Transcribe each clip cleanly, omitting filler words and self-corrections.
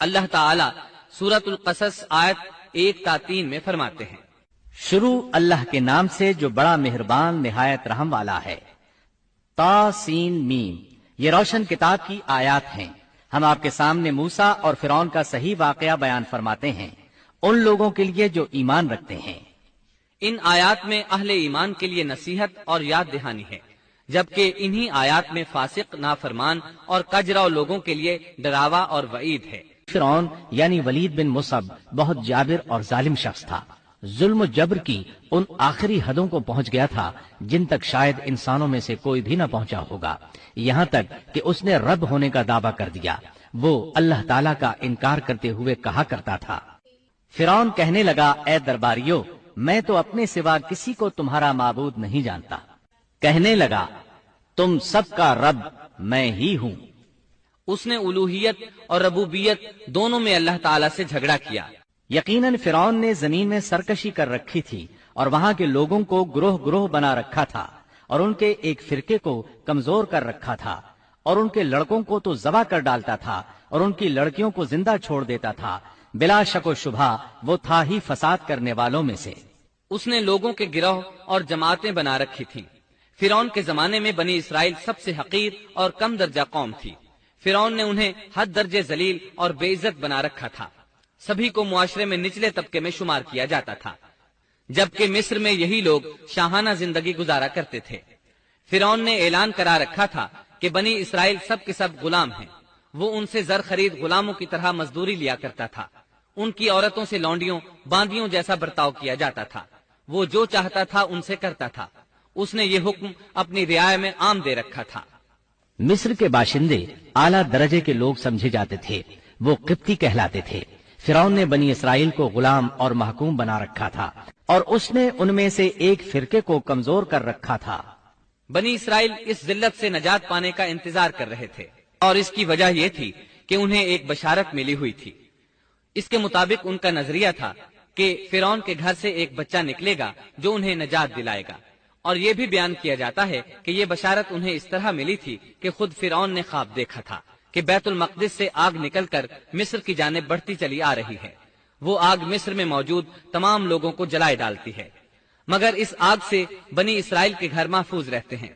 اللہ تعالی سورۃ القصص آیت 1 تا 3 میں فرماتے ہیں، شروع اللہ کے نام سے جو بڑا مہربان نہایت رحم والا ہے۔ تا سین میم، یہ روشن کتاب کی آیات ہیں۔ ہم آپ کے سامنے موسیٰ اور فرعون کا صحیح واقعہ بیان فرماتے ہیں ان لوگوں کے لیے جو ایمان رکھتے ہیں۔ ان آیات میں اہل ایمان کے لیے نصیحت اور یاد دہانی ہے، جبکہ انہی آیات میں فاسق، نافرمان اور کجراؤ لوگوں کے لیے ڈراوا اور وعید ہے۔ فرعون یعنی ولید بن مصعب بہت جابر اور ظالم شخص تھا۔ ظلم و جبر کی ان آخری حدوں کو پہنچ گیا تھا جن تک شاید انسانوں میں سے کوئی بھی نہ پہنچا ہوگا، یہاں تک کہ اس نے رب ہونے کا دعویٰ کر دیا۔ وہ اللہ تعالیٰ کا انکار کرتے ہوئے کہا کرتا تھا۔ فرعون کہنے لگا، اے درباریو، میں تو اپنے سوا کسی کو تمہارا معبود نہیں جانتا۔ کہنے لگا، تم سب کا رب میں ہی ہوں۔ اس نے الوہیت اور ربوبیت دونوں میں اللہ تعالیٰ سے جھگڑا کیا۔ یقیناً فرعون نے زمین میں سرکشی کر رکھی تھی اور وہاں کے لوگوں کو گروہ گروہ بنا رکھا تھا اور ان کے ایک فرقے کو کمزور کر رکھا تھا اور ان کے لڑکوں کو تو ذبح کر ڈالتا تھا اور ان کی لڑکیوں کو زندہ چھوڑ دیتا تھا۔ بلا شک و شبہ وہ تھا ہی فساد کرنے والوں میں سے۔ اس نے لوگوں کے گروہ اور جماعتیں بنا رکھی تھیں۔ فرعون کے زمانے میں بنی اسرائیل سب سے حقیر اور کم درجہ قوم تھی۔ فرعون نے انہیں حد درجے ذلیل اور بے عزت بنا رکھا تھا۔ سبھی کو معاشرے میں نچلے طبقے میں شمار کیا جاتا تھا، جبکہ مصر میں یہی لوگ شاہانہ زندگی گزارا کرتے تھے۔ فرعون نے اعلان کرا رکھا تھا کہ بنی اسرائیل سب کے سب غلام ہیں۔ وہ ان سے زر خرید غلاموں کی طرح مزدوری لیا کرتا تھا۔ ان کی عورتوں سے لونڈیوں باندیوں جیسا برتاؤ کیا جاتا تھا۔ وہ جو چاہتا تھا ان سے کرتا تھا۔ اس نے یہ حکم اپنی رعایا میں عام دے رکھا تھا۔ مصر کے باشندے اعلیٰ درجے کے لوگ سمجھے جاتے تھے، وہ قبطی کہلاتے تھے۔ فرعون نے بنی اسرائیل کو غلام اور محکوم بنا رکھا تھا اور اس نے ان میں سے ایک فرقے کو کمزور کر رکھا تھا۔ بنی اسرائیل اس ذلت سے نجات پانے کا انتظار کر رہے تھے، اور اس کی وجہ یہ تھی کہ انہیں ایک بشارت ملی ہوئی تھی۔ اس کے مطابق ان کا نظریہ تھا کہ فرعون کے گھر سے ایک بچہ نکلے گا جو انہیں نجات دلائے گا، اور یہ بھی بیان کیا جاتا ہے کہ یہ بشارت انہیں اس طرح ملی تھی کہ خود فرعون نے خواب دیکھا تھا کہ بیت المقدس سے آگ نکل کر مصر کی جانب بڑھتی چلی آ رہی ہے۔ وہ آگ مصر میں موجود تمام لوگوں کو جلائے ڈالتی ہے، مگر اس آگ سے بنی اسرائیل کے گھر محفوظ رہتے ہیں۔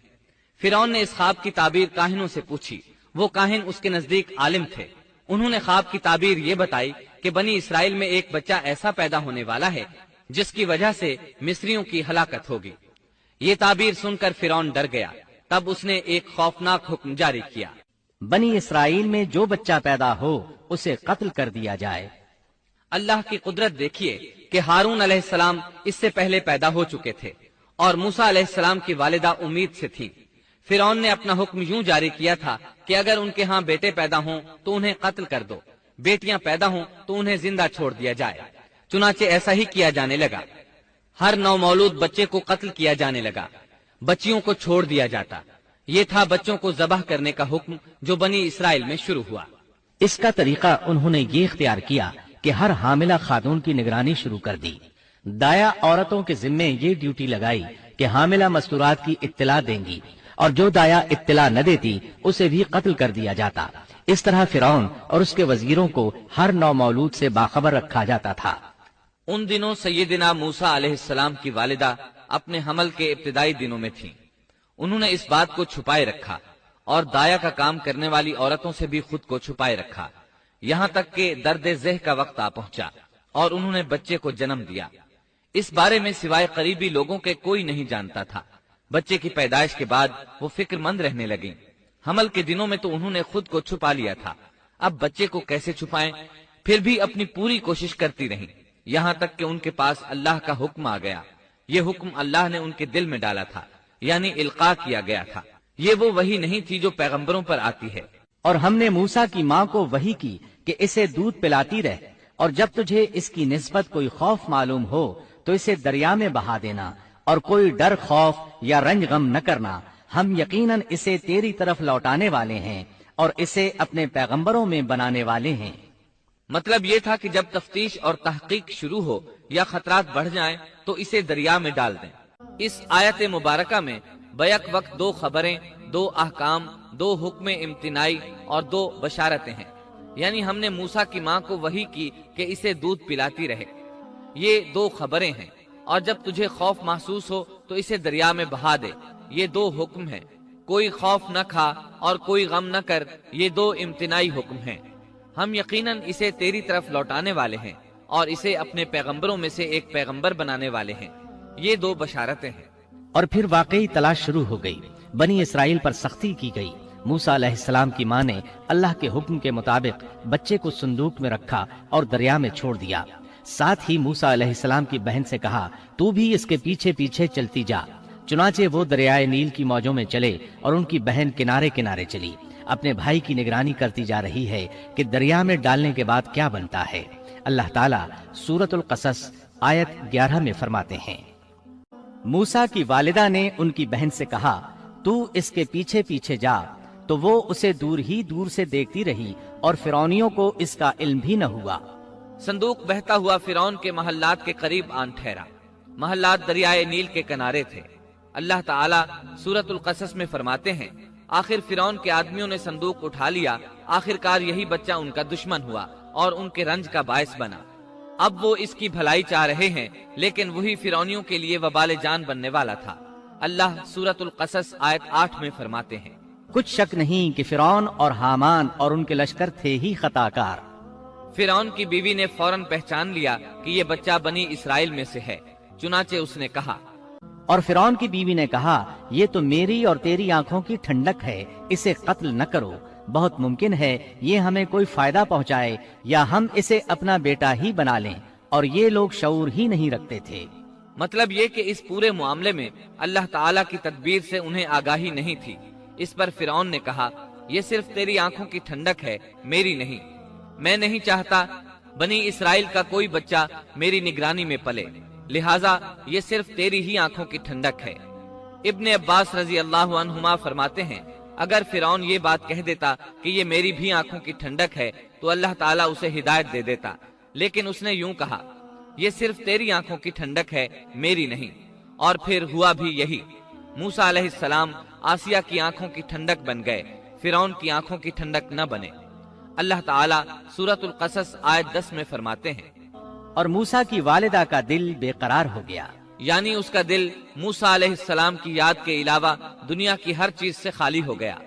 فرعون نے اس خواب کی تعبیر کاہنوں سے پوچھی۔ وہ کاہن اس کے نزدیک عالم تھے۔ انہوں نے خواب کی تعبیر یہ بتائی کہ بنی اسرائیل میں ایک بچہ ایسا پیدا ہونے والا ہے جس کی وجہ سے مصریوں کی ہلاکت ہوگی۔ یہ تعبیر سن کر فرعون ڈر گیا۔ تب اس نے ایک خوفناک حکم جاری کیا، بنی اسرائیل میں جو بچہ پیدا ہو اسے قتل کر دیا جائے۔ اللہ کی قدرت دیکھیے کہ ہارون علیہ السلام اس سے پہلے پیدا ہو چکے تھے اور موسیٰ علیہ السلام کی والدہ امید سے تھی۔ فرعون نے اپنا حکم یوں جاری کیا تھا کہ اگر ان کے ہاں بیٹے پیدا ہوں تو انہیں قتل کر دو، بیٹیاں پیدا ہوں تو انہیں زندہ چھوڑ دیا جائے۔ چنانچہ ایسا ہی کیا جانے لگا۔ ہر نو مولود بچے کو قتل کیا جانے لگا، بچیوں کو چھوڑ دیا جاتا۔ یہ تھا بچوں کو ذبح کرنے کا حکم جو بنی اسرائیل میں شروع ہوا۔ اس کا طریقہ انہوں نے یہ اختیار کیا کہ ہر حاملہ خاتون کی نگرانی شروع کر دی۔ دایا عورتوں کے ذمے یہ ڈیوٹی لگائی کہ حاملہ مستورات کی اطلاع دیں گی، اور جو دایا اطلاع نہ دیتی اسے بھی قتل کر دیا جاتا۔ اس طرح فرعون اور اس کے وزیروں کو ہر نو مولود سے باخبر رکھا جاتا تھا۔ ان دنوں سیدنا موسیٰ علیہ السلام کی والدہ اپنے حمل کے ابتدائی دنوں میں تھیں۔ انہوں نے اس بات کو چھپائے رکھا اور دایا کا کام کرنے والی عورتوں سے بھی خود کو چھپائے رکھا، یہاں تک کہ درد ذہ کا وقت آ پہنچا اور انہوں نے بچے کو جنم دیا۔ اس بارے میں سوائے قریبی لوگوں کے کوئی نہیں جانتا تھا۔ بچے کی پیدائش کے بعد وہ فکر مند رہنے لگیں۔ حمل کے دنوں میں تو انہوں نے خود کو چھپا لیا تھا، اب بچے کو کیسے چھپائیں؟ پھر بھی اپنی پوری کوشش کرتی رہیں، یہاں تک کہ ان کے پاس اللہ کا حکم آ گیا۔ یہ حکم اللہ نے ان کے دل میں ڈالا تھا، یعنی القاء کیا گیا تھا۔ یہ وہ وحی نہیں تھی جو پیغمبروں پر آتی ہے۔ اور ہم نے موسیٰ کی ماں کو وحی کی کہ اسے دودھ پلاتی رہ، اور جب تجھے اس کی نسبت کوئی خوف معلوم ہو تو اسے دریا میں بہا دینا، اور کوئی ڈر خوف یا رنج غم نہ کرنا۔ ہم یقیناً اسے تیری طرف لوٹانے والے ہیں اور اسے اپنے پیغمبروں میں بنانے والے ہیں۔ مطلب یہ تھا کہ جب تفتیش اور تحقیق شروع ہو یا خطرات بڑھ جائیں تو اسے دریا میں ڈال دیں۔ اس آیت مبارکہ میں بیک وقت دو خبریں، دو احکام، دو حکم امتناعی اور دو بشارتیں ہیں۔ یعنی ہم نے موسیٰ کی ماں کو وحی کی کہ اسے دودھ پلاتی رہے۔ یہ دو خبریں ہیں، اور جب تجھے خوف محسوس ہو تو اسے دریا میں بہا دے۔ یہ دو حکم ہیں، کوئی خوف نہ کھا اور کوئی غم نہ کر، یہ دو امتناعی حکم ہیں۔ ہم یقیناً اسے تیری طرف لوٹانے والے ہیں اور اسے اپنے پیغمبروں میں سے ایک پیغمبر بنانے والے ہیں۔ یہ دو بشارتیں ہیں۔ اور پھر واقعی تلاش شروع ہو گئی، بنی اسرائیل پر سختی کی گئی۔ موسیٰ علیہ السلام کی ماں نے اللہ کے حکم کے مطابق بچے کو صندوق میں رکھا اور دریا میں چھوڑ دیا۔ ساتھ ہی موسیٰ علیہ السلام کی بہن سے کہا، تو بھی اس کے پیچھے پیچھے چلتی جا۔ چنانچہ وہ دریائے نیل کی موجوں میں چلے اور ان کی بہن کنارے کنارے چلی، اپنے بھائی کی نگرانی کرتی جا رہی ہے کہ دریا میں ڈالنے کے بعد کیا بنتا ہے۔ اللہ تعالیٰ سورۃ القصص آیت 11 میں فرماتے ہیں، موسیٰ کی والدہ نے ان کی بہن سے کہا، تو اس کے پیچھے پیچھے جا، تو وہ اسے دور ہی دور سے دیکھتی رہی اور فرعونیوں کو اس کا علم بھی نہ ہوا۔ صندوق بہتا ہوا فرعون کے محلات کے قریب آن ٹھہرا۔ محلات دریائے نیل کے کنارے تھے۔ اللہ تعالیٰ سورۃ القصص میں فرماتے ہیں، آخر فرعون کے آدمیوں نے صندوق اٹھا لیا، آخرکار یہی بچہ ان کا دشمن ہوا اور ان کے رنج کا باعث بنا۔ اب وہ اس کی بھلائی چاہ رہے ہیں، لیکن وہی فرعونیوں کے لیے وبال جان بننے والا تھا۔ اللہ سورۃ القصص آیت 8 میں فرماتے ہیں، کچھ شک نہیں کہ فرعون اور حامان اور ان کے لشکر تھے ہی خطا کار۔ فرعون کی بیوی نے فوراً پہچان لیا کہ یہ بچہ بنی اسرائیل میں سے ہے، چنانچہ اس نے کہا، اور فرعون کی بیوی نے کہا، یہ تو میری اور تیری آنکھوں کی ٹھنڈک ہے، اسے قتل نہ کرو، بہت ممکن ہے یہ ہمیں کوئی فائدہ پہنچائے یا ہم اسے اپنا بیٹا ہی بنا لیں، اور یہ لوگ شعور ہی نہیں رکھتے تھے۔ مطلب یہ کہ اس پورے معاملے میں اللہ تعالیٰ کی تدبیر سے انہیں آگاہی نہیں تھی۔ اس پر فرعون نے کہا، یہ صرف تیری آنکھوں کی ٹھنڈک ہے، میری نہیں۔ میں نہیں چاہتا بنی اسرائیل کا کوئی بچہ میری نگرانی میں پلے، لہٰذا یہ صرف تیری ہی آنکھوں کی ٹھنڈک ہے۔ ابن عباس رضی اللہ عنہما فرماتے ہیں، اگر فرعون یہ بات کہہ دیتا کہ یہ میری بھی آنکھوں کی ٹھنڈک ہے تو اللہ تعالیٰ اسے ہدایت دے دیتا، لیکن اس نے یوں کہا، یہ صرف تیری آنکھوں کی ٹھنڈک ہے، میری نہیں۔ اور پھر ہوا بھی یہی۔ موسیٰ علیہ السلام آسیہ کی آنکھوں کی ٹھنڈک بن گئے، فرعون کی آنکھوں کی ٹھنڈک نہ بنے۔ اللہ تعالیٰ سورۃ القصص آیت 10 میں فرماتے ہیں، اور موسیٰ کی والدہ کا دل بے قرار ہو گیا، یعنی اس کا دل موسیٰ علیہ السلام کی یاد کے علاوہ دنیا کی ہر چیز سے خالی ہو گیا۔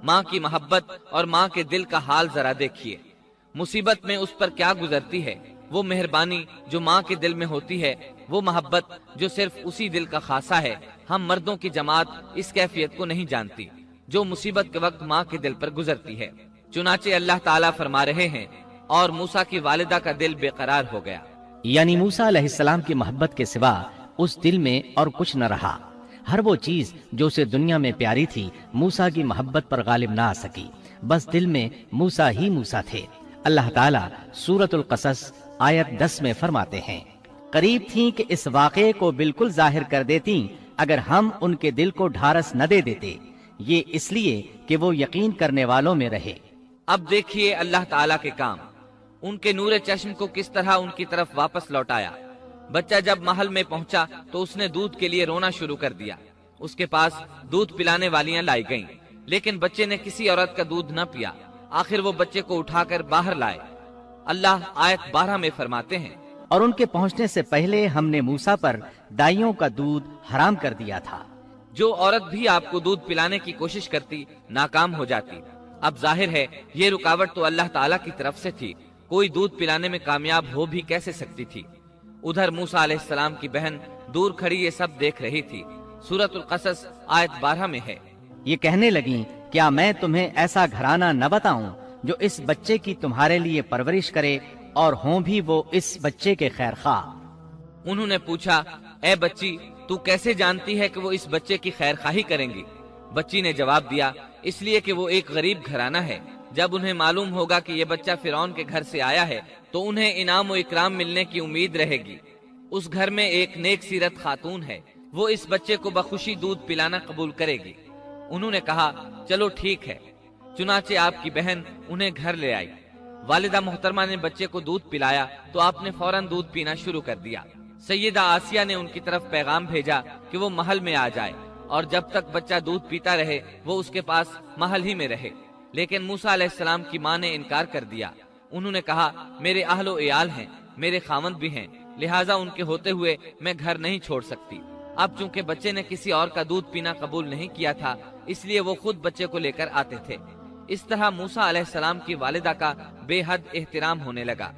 ماں کی محبت اور ماں کے دل کا حال ذرا دیکھیے، مصیبت میں اس پر کیا گزرتی ہے۔ وہ مہربانی جو ماں کے دل میں ہوتی ہے، وہ محبت جو صرف اسی دل کا خاصہ ہے، ہم مردوں کی جماعت اس کیفیت کو نہیں جانتی جو مصیبت کے وقت ماں کے دل پر گزرتی ہے۔ چنانچہ اللہ تعالیٰ فرما رہے ہیں، اور موسیٰ کی والدہ کا دل بے قرار ہو گیا، یعنی موسیٰ علیہ السلام کی محبت کے سوا اس دل میں اور کچھ نہ رہا۔ ہر وہ چیز جو اسے دنیا میں پیاری تھی موسیٰ کی محبت پر غالب نہ آ سکی، بس دل میں موسیٰ ہی موسیٰ تھے۔ اللہ تعالیٰ سورۃ القصص آیت 10 میں فرماتے ہیں، قریب تھیں کہ اس واقعے کو بالکل ظاہر کر دیتی اگر ہم ان کے دل کو ڈھارس نہ دے دیتے، یہ اس لیے کہ وہ یقین کرنے والوں میں رہے۔ اب دیکھیے اللہ تعالیٰ کے کام، ان کے نور چشم کو کس طرح ان کی طرف واپس لوٹایا۔ بچہ جب محل میں پہنچا تو اس نے دودھ کے لیے رونا شروع کر دیا۔ اس کے پاس دودھ پلانے والیاں لائی گئیں، لیکن بچے نے کسی عورت کا دودھ نہ پیا۔ آخر وہ بچے کو اٹھا کر باہر لائے۔ اللہ آیت 12 میں فرماتے ہیں، اور ان کے پہنچنے سے پہلے ہم نے موسیٰ پر دائیوں کا دودھ حرام کر دیا تھا۔ جو عورت بھی آپ کو دودھ پلانے کی کوشش کرتی ناکام ہو جاتی۔ اب ظاہر ہے یہ رکاوٹ تو اللہ تعالیٰ کی طرف سے تھی، کوئی دودھ پلانے میں کامیاب ہو بھی کیسے سکتی تھی۔ ادھر موسیٰ علیہ السلام کی بہن دور کھڑی یہ سب دیکھ رہی تھی۔ سورۃ القصص آیت 12 میں ہے، یہ کہنے لگیں، کیا میں تمہیں ایسا گھرانہ نہ بتاؤں جو اس بچے کی تمہارے لیے پرورش کرے اور ہوں بھی وہ اس بچے کے خیر خواہ۔ انہوں نے پوچھا، اے بچی، تو کیسے جانتی ہے کہ وہ اس بچے کی خیر خواہی کریں گی؟ بچی نے جواب دیا، اس لیے کہ وہ ایک غریب گھرانہ ہے۔ جب انہیں معلوم ہوگا کہ یہ بچہ فرعون کے گھر سے آیا ہے تو انہیں انعام و اکرام ملنے کی امید رہے گی۔ اس گھر میں ایک نیک سیرت خاتون ہے، وہ اس بچے کو بخوشی دودھ پلانا قبول کرے گی۔ انہوں نے کہا، چلو ٹھیک ہے۔ چنانچہ آپ کی بہن انہیں گھر لے آئی۔ والدہ محترمہ نے بچے کو دودھ پلایا تو آپ نے فوراً دودھ پینا شروع کر دیا۔ سیدہ آسیہ نے ان کی طرف پیغام بھیجا کہ وہ محل میں آ جائے، اور جب تک بچہ دودھ پیتا رہے وہ اس کے پاس محل ہی میں رہے، لیکن موسیٰ علیہ السلام کی ماں نے انکار کر دیا۔ انہوں نے کہا میرے اہل و عیال ہیں، میرے خاوند بھی ہیں، لہٰذا ان کے ہوتے ہوئے میں گھر نہیں چھوڑ سکتی۔ اب چونکہ بچے نے کسی اور کا دودھ پینا قبول نہیں کیا تھا، اس لیے وہ خود بچے کو لے کر آتے تھے۔ اس طرح موسیٰ علیہ السلام کی والدہ کا بے حد احترام ہونے لگا۔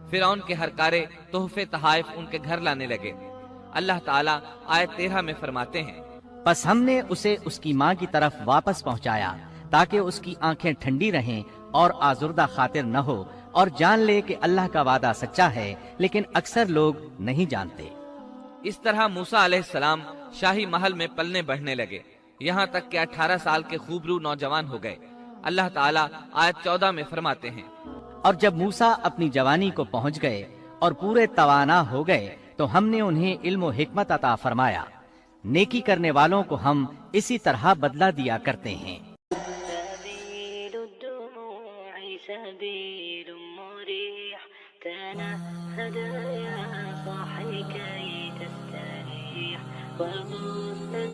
فرعون کے ہر کارے تحفے تحائف ان کے گھر لانے لگے۔ اللہ تعالیٰ آیت 13 میں فرماتے ہیں، پس ہم نے اسے اس کی ماں کی طرف واپس پہنچایا تاکہ اس کی آنکھیں ٹھنڈی رہیں اور آزردہ خاطر نہ ہو، اور جان لے کہ اللہ کا وعدہ سچا ہے، لیکن اکثر لوگ نہیں جانتے۔ اس طرح موسیٰ علیہ السلام شاہی محل میں پلنے بڑھنے لگے، یہاں تک کہ 18 سال کے خوبرو نوجوان ہو گئے۔ اللہ تعالیٰ آیت 14 میں فرماتے ہیں، اور جب موسیٰ اپنی جوانی کو پہنچ گئے اور پورے توانا ہو گئے تو ہم نے انہیں علم و حکمت عطا فرمایا۔ نیکی کرنے والوں کو ہم اسی طرح بدلہ دیا کرتے ہیں۔ سبيل الدموع سبيل مريح تنهد يا صاحي كي تستريح وبث